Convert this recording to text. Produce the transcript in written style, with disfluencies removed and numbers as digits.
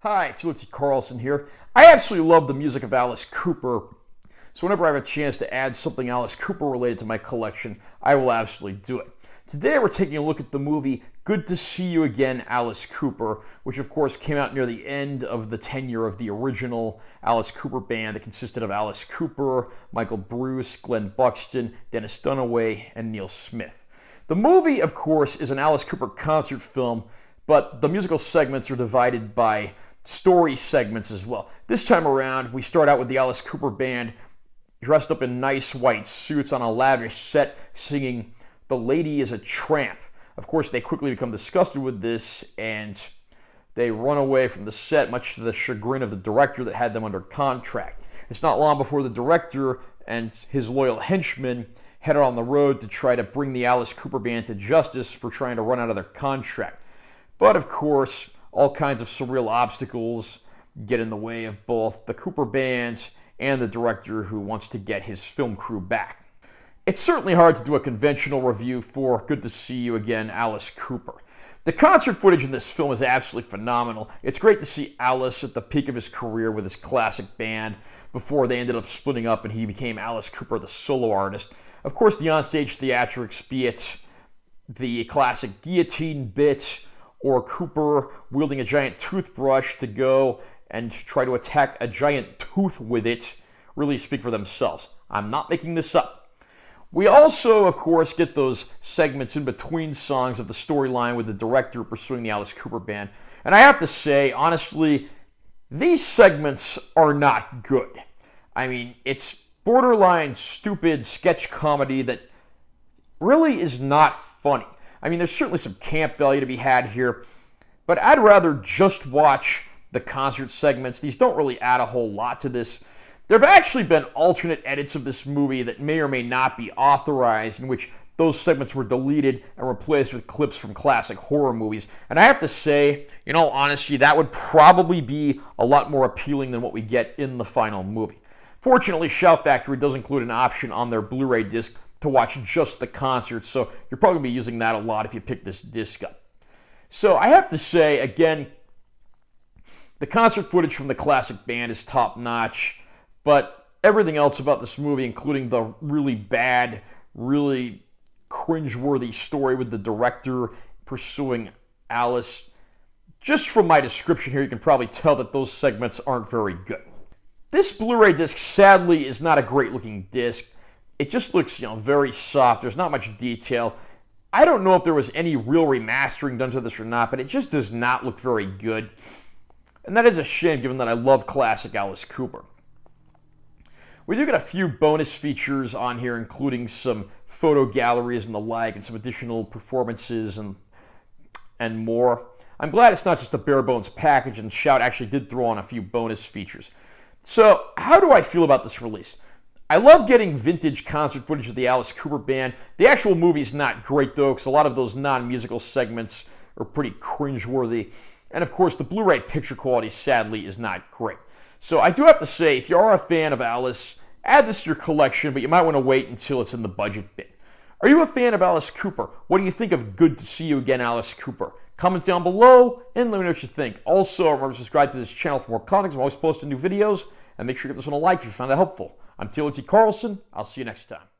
Hi, it's Lindsay Carlson here. I absolutely love the music of Alice Cooper, so whenever I have a chance to add something Alice Cooper related to my collection, I will absolutely do it. Today we're taking a look at the movie Good to See You Again, Alice Cooper, which of course came out near the end of the tenure of the original Alice Cooper band that consisted of Alice Cooper, Michael Bruce, Glenn Buxton, Dennis Dunaway, and Neil Smith. The movie, of course, is an Alice Cooper concert film, but the musical segments are divided by story segments as well. This time around, we start out with the Alice Cooper band dressed up in nice white suits on a lavish set singing "The Lady is a Tramp." Of course, they quickly become disgusted with this and they run away from the set, much to the chagrin of the director that had them under contract. It's not long before the director and his loyal henchmen head out on the road to try to bring the Alice Cooper band to justice for trying to run out of their contract. But of course, all kinds of surreal obstacles get in the way of both the Cooper band and the director who wants to get his film crew back. It's certainly hard to do a conventional review for Good to See You Again, Alice Cooper. The concert footage in this film is absolutely phenomenal. It's great to see Alice at the peak of his career with his classic band before they ended up splitting up and he became Alice Cooper, the solo artist. Of course, the onstage theatrics, be it the classic guillotine bit, or Cooper wielding a giant toothbrush to go and try to attack a giant tooth with it, really speak for themselves. I'm not making this up. We also, of course, get those segments in between songs of the storyline with the director pursuing the Alice Cooper band. And I have to say, honestly, these segments are not good. I mean, it's borderline stupid sketch comedy that really is not funny. I mean, there's certainly some camp value to be had here, but I'd rather just watch the concert segments. These don't really add a whole lot to this. There have actually been alternate edits of this movie that may or may not be authorized, in which those segments were deleted and replaced with clips from classic horror movies. And I have to say, in all honesty, that would probably be a lot more appealing than what we get in the final movie. Fortunately, Shout Factory does include an option on their Blu-ray disc to watch just the concert, so you're probably going to be using that a lot if you pick this disc up. So I have to say, again, the concert footage from the classic band is top-notch, but everything else about this movie, including the really bad, really cringeworthy story with the director pursuing Alice, just from my description here, you can probably tell that those segments aren't very good. This Blu-ray disc, sadly, is not a great-looking disc. It just looks, very soft. There's not much detail. I don't know if there was any real remastering done to this or not, but it just does not look very good. And that is a shame, given that I love classic Alice Cooper. We do get a few bonus features on here, including some photo galleries and the like, and some additional performances and more. I'm glad it's not just a bare-bones package, and Shout actually did throw on a few bonus features. So, how do I feel about this release? I love getting vintage concert footage of the Alice Cooper band. The actual movie's not great, though, because a lot of those non-musical segments are pretty cringeworthy. And, of course, the Blu-ray picture quality, sadly, is not great. So I do have to say, if you are a fan of Alice, add this to your collection, but you might want to wait until it's in the budget bin. Are you a fan of Alice Cooper? What do you think of Good to See You Again, Alice Cooper? Comment down below and let me know what you think. Also, remember to subscribe to this channel for more content. I'm always posting new videos. And make sure you give this one a like if you found it helpful. I'm Lindsay Carlson. I'll see you next time.